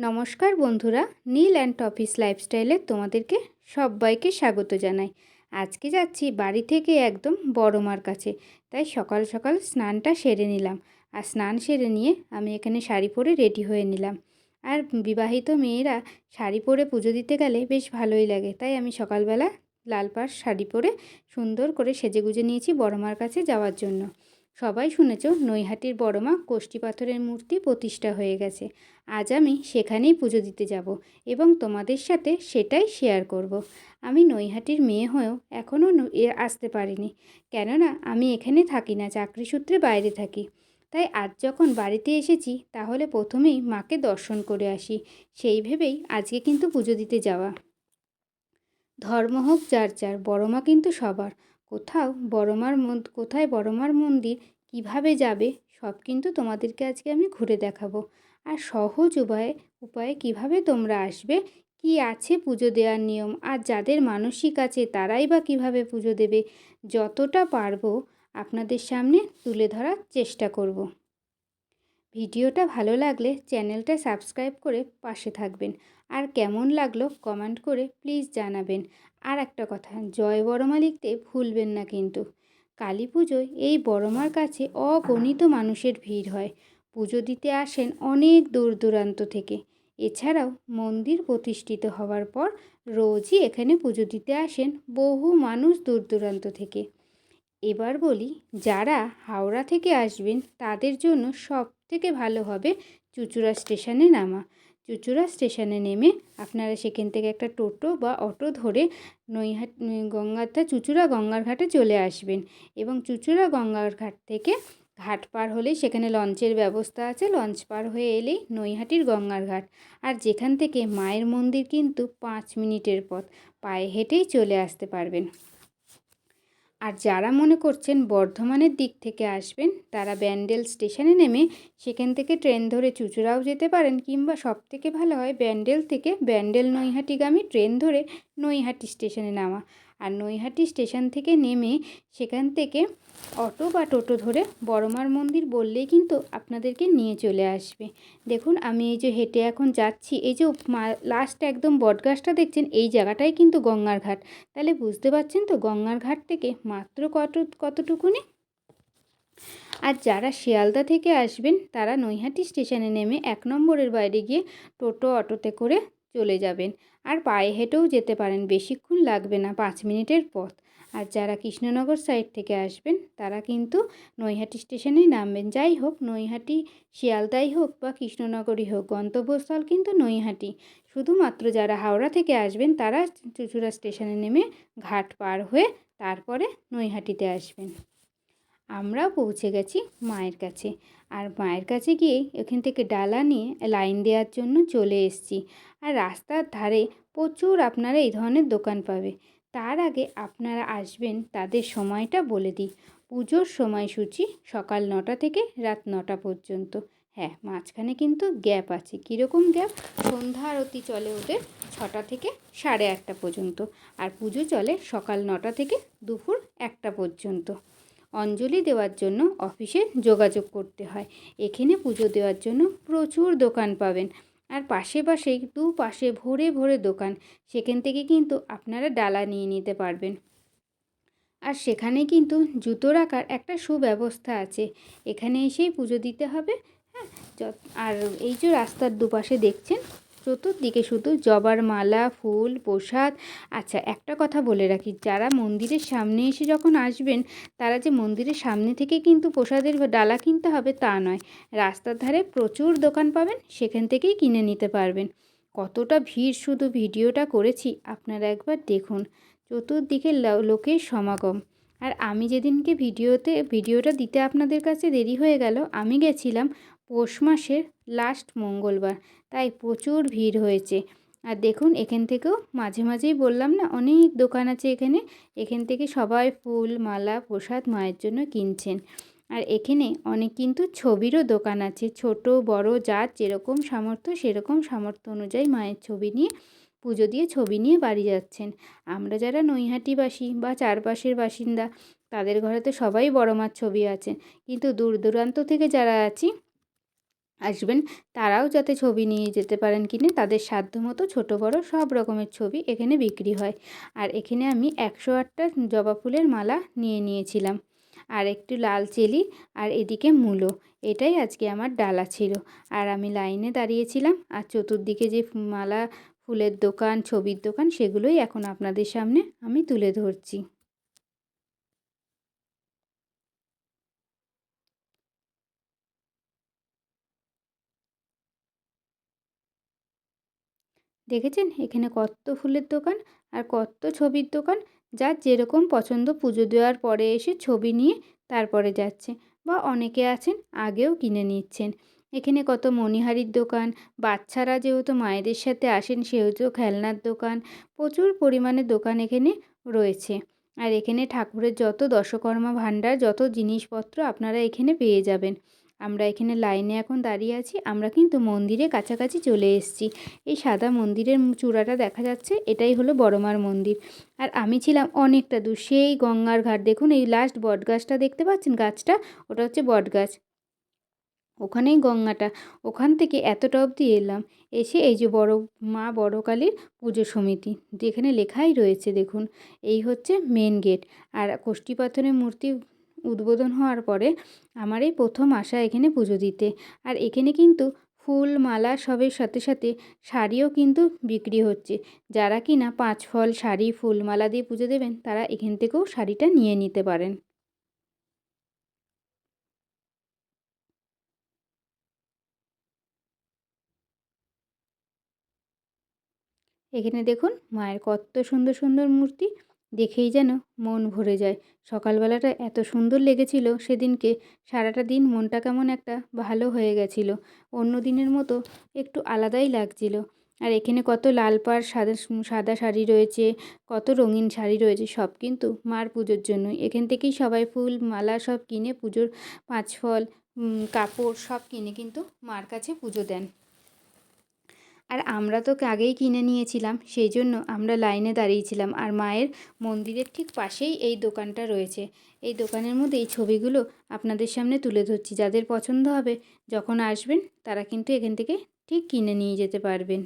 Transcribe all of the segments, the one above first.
নমস্কার বন্ধুরা, নীল অ্যান্ড টফিস লাইফস্টাইলে তোমাদেরকে সবাইকে স্বাগত জানাই। আজকে যাচ্ছি বাড়ি থেকে একদম বড় মার কাছে, তাই সকাল সকাল স্নানটা সেরে নিলাম। আর স্নান সেরে নিয়ে আমি এখানে শাড়ি পরে রেডি হয়ে নিলাম। আর বিবাহিত মেয়েরা শাড়ি পরে পুজো দিতে গেলে বেশ ভালোই লাগে, তাই আমি সকালবেলা লাল পাড় শাড়ি পরে সুন্দর করে সেজেগুজে নিয়েছি বড় মার কাছে যাওয়ার জন্য। সবাই শুনেছ নৈহাটির বড় মা কোষ্ঠী পাথরের মূর্তি প্রতিষ্ঠা হয়ে গেছে। আজ আমি সেখানেই পুজো দিতে যাব এবং তোমাদের সাথে সেটাই শেয়ার করব। আমি নৈহাটির মেয়ে হয়েও এখনও আসতে পারিনি, কেননা আমি এখানে থাকি না, চাকরি সূত্রে বাইরে থাকি। তাই আজ যখন বাড়িতে এসেছি তাহলে প্রথমেই মাকে দর্শন করে আসি, সেই ভেবেই আজকে কিন্তু পুজো দিতে যাওয়া। ধর্ম হোক যার যার, বড়মা কিন্তু সবার। কোথায় বড়মার মন্দির কিভাবে যাবে সব কিন্তু তোমাদেরকে আজকে আমি ঘুরে দেখাবো। আর সহজ উপায়ে কিভাবে তোমরা আসবে, কি আছে পুজো দেওয়ার নিয়ম, আর যাদের মানসিক আছে তারাই বা কিভাবে পুজো দেবে, যতটা পারবো আপনাদের সামনে তুলে ধরার চেষ্টা করব। ভিডিওটা ভালো লাগলে চ্যানেলটা সাবস্ক্রাইব করে পাশে থাকবেন। আর কেমন লাগলো কমেন্ট করে প্লিজ জানাবেন। আর একটা কথা, জয় বড়মা লিখতে ভুলবেন না কিন্তু। কালী পুজোয় এই বড়মার কাছে অগণিত মানুষের ভিড় হয়। পুজো দিতে আসেন অনেক দূর দূরান্ত থেকে। এছাড়াও মন্দির প্রতিষ্ঠিত হওয়ার পর রোজই এখানে পুজো দিতে আসেন বহু মানুষ দূর দূরান্ত থেকে। এবার বলি, যারা হাওড়া থেকে আসবেন তাদের জন্য সব থেকে ভালো হবে চুঁচুড়া স্টেশনে নামা। চুঁচুড়া স্টেশনে নেমে আপনারা সেখান থেকে একটা টোটো বা অটো ধরে চুঁচুড়া গঙ্গার ঘাটে চলে আসবেন এবং চুঁচুড়া গঙ্গার ঘাট থেকে ঘাট পার হলেই সেখানে লঞ্চের ব্যবস্থা আছে। লঞ্চ পার হয়ে এলেই নৈহাটির গঙ্গার ঘাট। আর যেখান থেকে মায়ের মন্দির কিন্তু 5 মিনিটের পথ, পায়ে হেঁটেই চলে আসতে পারবেন। আর যারা মনে করছেন বর্ধমানের দিক থেকে আসবেন তারা ব্যান্ডেল স্টেশনে নেমে সেখান থেকে ট্রেন ধরে চুঁচুড়াও যেতে পারেন, কিংবা সবথেকে ভালো হয় ব্যান্ডেল থেকে নৈহাটিগামী ট্রেন ধরে নৈহাটি স্টেশনে নামা। আর নৈহাটি স্টেশন থেকে নেমে সেখান থেকে অটো বা টোটো ধরে বড়মার মন্দির বললেই কিন্তু আপনাদেরকে নিয়ে চলে আসবে। দেখুন আমি এই যে হেঁটে এখন যাচ্ছি, এই যে লাস্ট একদম বটগাছটা দেখছেন, এই জায়গাটাই কিন্তু গঙ্গার ঘাট। তাহলে বুঝতে পারছেন তো গঙ্গার ঘাট থেকে মাত্র কতটুকুনি। আর যারা শিয়ালদা থেকে আসবেন তারা নৈহাটি স্টেশনে নেমে 1 নম্বরের বাইরে গিয়ে টোটো অটোতে করে চলে যাবেন। আর পায়ে হেঁটেও যেতে পারেন, বেশিক্ষণ লাগবে না, 5 মিনিটের পথ। আর যারা কৃষ্ণনগর সাইড থেকে আসবেন তারা কিন্তু নৈহাটি স্টেশনেই নামবেন। যাই হোক, নৈহাটি শিয়ালদাই হোক বা কৃষ্ণনগরই হোক, গন্তব্যস্থল কিন্তু নৈহাটি। শুধুমাত্র যারা হাওড়া থেকে আসবেন তারা চুঁচুড়া স্টেশনে নেমে ঘাট পার হয়ে তারপরে নৈহাটিতে আসবেন। আমরাও পৌঁছে গেছি মায়ের কাছে। আর মায়ের কাছে গিয়ে এখান থেকে ডালা নিয়ে লাইন দেওয়ার জন্য চলে এসেছি। আর রাস্তার ধারে প্রচুর আপনারা এই ধরনের দোকান পাবে। তার আগে আপনারা আসবেন তাদের সময়টা বলে দিই। পুজোর সময়সূচি সকাল 9টা থেকে রাত 9টা পর্যন্ত। হ্যাঁ, মাঝখানে কিন্তু গ্যাপ আছে। কীরকম গ্যাপ? সন্ধ্যা আরতি চলে ওদের 6টা থেকে 8:30 পর্যন্ত। আর পুজো চলে সকাল 9টা থেকে দুপুর 1টা পর্যন্ত। অঞ্জলি দেওয়ার জন্য অফিসে যোগাযোগ করতে হয়। এখানে পুজো দেওয়ার জন্য প্রচুর দোকান পাবেন। আর পাশেই দুপাশে ভরে ভরে দোকান, সেখান থেকে কিন্তু আপনারা ডালা নিয়ে নিতে পারবেন। আর সেখানে কিন্তু জুতো রাখার একটা সুব্যবস্থা আছে, এখানে এসেই পুজো দিতে হবে। হ্যাঁ, আর এই যে রাস্তার দুপাশে দেখছেন চতুর্দিকে শুধু জবার মালা, ফুল, প্রসাদ। আচ্ছা, একটা কথা বলে রাখি, যারা মন্দিরের সামনে এসে যখন আসবেন তারা যে মন্দিরের সামনে থেকে কিন্তু প্রসাদের ডালা কিনতে হবে তা নয়। রাস্তার ধারে প্রচুর দোকান পাবেন, সেখান থেকেই কিনে নিতে পারবেন। কতটা ভিড় শুধু ভিডিওটা করেছি, আপনারা একবার দেখুন। চতুর্দিকে লোকের সমাগম। আর আমি যেদিনকে ভিডিওটা দিতে আপনাদের কাছে দেরি হয়ে গেল, আমি গেছিলাম পৌষ মাসের লাস্ট মঙ্গলবার, তাই প্রচুর ভিড় হয়েছে। আর দেখুন এখান থেকেও মাঝেই বললাম না অনেক দোকান আছে এখান থেকে সবাই ফুল, মালা, প্রসাদ মায়ের জন্য কিনছেন। আর এখানে অনেক কিন্তু ছবিরও দোকান আছে, ছোট বড় যার যেরকম সামর্থ্য সেরকম সামর্থ্য অনুযায়ী মায়ের ছবি নিয়ে পুজো দিয়ে ছবি নিয়ে বাড়ি যাচ্ছেন। আমরা যারা নৈহাটিবাসী বা চারপাশের বাসিন্দা তাদের ঘরে তো সবাই বড় মার ছবি আছে, কিন্তু দূর দূরান্ত থেকে যারা আছি আসবেন তারাও যাতে ছবি নিয়ে যেতে পারেন কিনে, তাদের সাধ্যমতো ছোট বড় সব রকমের ছবি এখানে বিক্রি হয়। আর এখানে আমি 108টা জবা ফুলের মালা নিয়ে নিয়েছিলাম, আর একটু লাল চেলি, আর এদিকে মূলো। এটাই আজকে আমার ডালা ছিল। আর আমি লাইনে দাঁড়িয়েছিলাম, আর চতুর্দিকে যে মালা, ফুলের দোকান, ছবির দোকান, সেগুলোই এখন আপনাদের সামনে আমি তুলে ধরছি। দেখেছেন এখানে কত ফুলের দোকান আর কত ছবির দোকান। যার যেরকম পছন্দ পুজো দেওয়ার পরে এসে ছবি নিয়ে তারপরে যাচ্ছে, বা অনেকে আছেন আগেও কিনে নিচ্ছেন। এখানে কত মণিহারির দোকান, বাচ্চারা যেহেতু মায়েদের সাথে আসেন সেহেতু খেলনার দোকান, প্রচুর পরিমাণে দোকান এখানে রয়েছে। আর এখানে ঠাকুরের যত দশকর্মা ভাণ্ডার, যত জিনিসপত্র আপনারা এখানে পেয়ে যাবেন। আমরা এখানে লাইনে এখন দাঁড়িয়ে আছি, আমরা কিন্তু মন্দিরের কাছাকাছি চলে এসেছি। এই সাদা মন্দিরের চূড়াটা দেখা যাচ্ছে, এটাই হলো বড়মার মন্দির। আর আমি ছিলাম অনেকটা দূর, সেই গঙ্গার ঘাট। দেখুন এই লাস্ট বটগাছটা দেখতে পাচ্ছেন, গাছটা ওটা হচ্ছে বটগাছ, ওখানেই গঙ্গাটা। ওখান থেকে এতটা অবধি এলাম, এসে এই যে বড় মা বড় কালীর পুজো সমিতি যেখানে লেখাই রয়েছে দেখুন, এই হচ্ছে মেন গেট। আর কষ্টি পাথরের মূর্তি উদ্বোধন হওয়ার পরে আমার এই প্রথম আসা এখানে পুজো দিতে। আর এখানে কিন্তু ফুল মালা সবের সাথে সাথে শাড়িও কিন্তু বিক্রি হচ্ছে। যারা কিনা 5 ফল শাড়ি ফুল মালা দিয়ে পুজো দেবেন, তারা এখান থেকেও শাড়িটা নিয়ে নিতে পারেন। এখানে দেখুন মায়ের কত সুন্দর সুন্দর মূর্তি, দেখেই যেন মন ভরে যায়। সকালবেলাটা এত সুন্দর লেগেছিল সেদিনকে, সারাটা দিন মনটা কেমন একটা ভালো হয়ে গেছিল, অন্য দিনের মতো একটু আলাদাই লাগছিল। আর এখানে কত লাল পাড় সাদা সাদা শাড়ি রয়েছে, কত রঙিন শাড়ি রয়েছে, সব কিন্তু মার পুজোর জন্যই। এখান থেকেই সবাই ফুল মালা সব কিনে পুজোর 5 ফল কাপড় সব কিনে কিন্তু মার কাছে পুজো দেন। আর আমরা তো আগেই কিনে নিয়েছিলাম, সেই জন্য আমরা লাইনে দাঁড়িয়েছিলাম। আর মায়ের মন্দিরের ঠিক পাশেই এই দোকানটা রয়েছে। এই দোকানের মধ্যে এই ছবিগুলো আপনাদের সামনে তুলে ধরছি, যাদের পছন্দ হবে যখন আসবেন তারা কিন্তু এখান থেকে ঠিক কিনে নিয়ে যেতে পারবেন।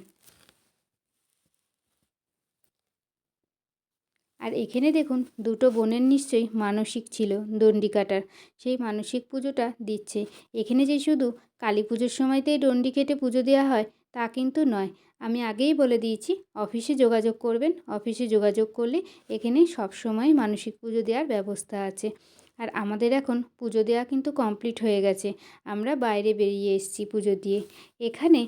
আর এখানে দেখুন দুটো বোনের নিশ্চয়ই মানসিক ছিল ডন্ডি কাটার, সেই মানসিক পুজোটা দিচ্ছে। এখানে যে শুধু কালী পুজোর সময়তেই ডন্ডি কেটে পুজো দেওয়া হয় তা কিন্তু নয়। আমি আগেই বলে দিয়েছি অফিসে যোগাযোগ করবেন, অফিসে যোগাযোগ করলে এখানে সবসময় মানসিক পুজো দেওয়ার ব্যবস্থা আছে। আর আমাদের এখন পুজো দেওয়া কিন্তু কমপ্লিট হয়ে গেছে, আমরা বাইরে বেরিয়ে এসেছি পুজো দিয়ে। এখানে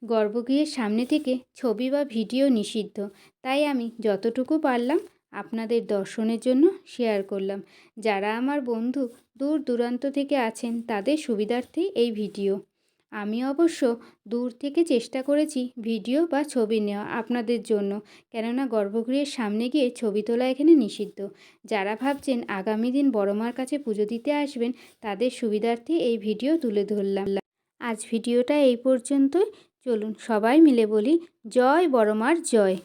গর্ভগৃহের সামনে থেকে ছবি বা ভিডিও নিষিদ্ধ, তাই আমি যতটুকু পারলাম আপনাদের দর্শনের জন্য শেয়ার করলাম। যারা আমার বন্ধু দূর দূরান্ত থেকে আছেন তাদের সুবিধার্থেই এই ভিডিও। আমি অবশ্য দূর থেকে চেষ্টা করেছি ভিডিও বা ছবি নেওয়া আপনাদের জন্য, কেননা গর্ভগৃহের সামনে গিয়ে ছবি তোলা এখানে নিষিদ্ধ। যারা ভাবছেন আগামী দিন বড় মার কাছে পুজো দিতে আসবেন, তাদের সুবিধার্থে এই ভিডিও তুলে ধরলাম। আজ ভিডিওটা এই পর্যন্তই। চলুন সবাই মিলে বলি জয় বড় মার জয়।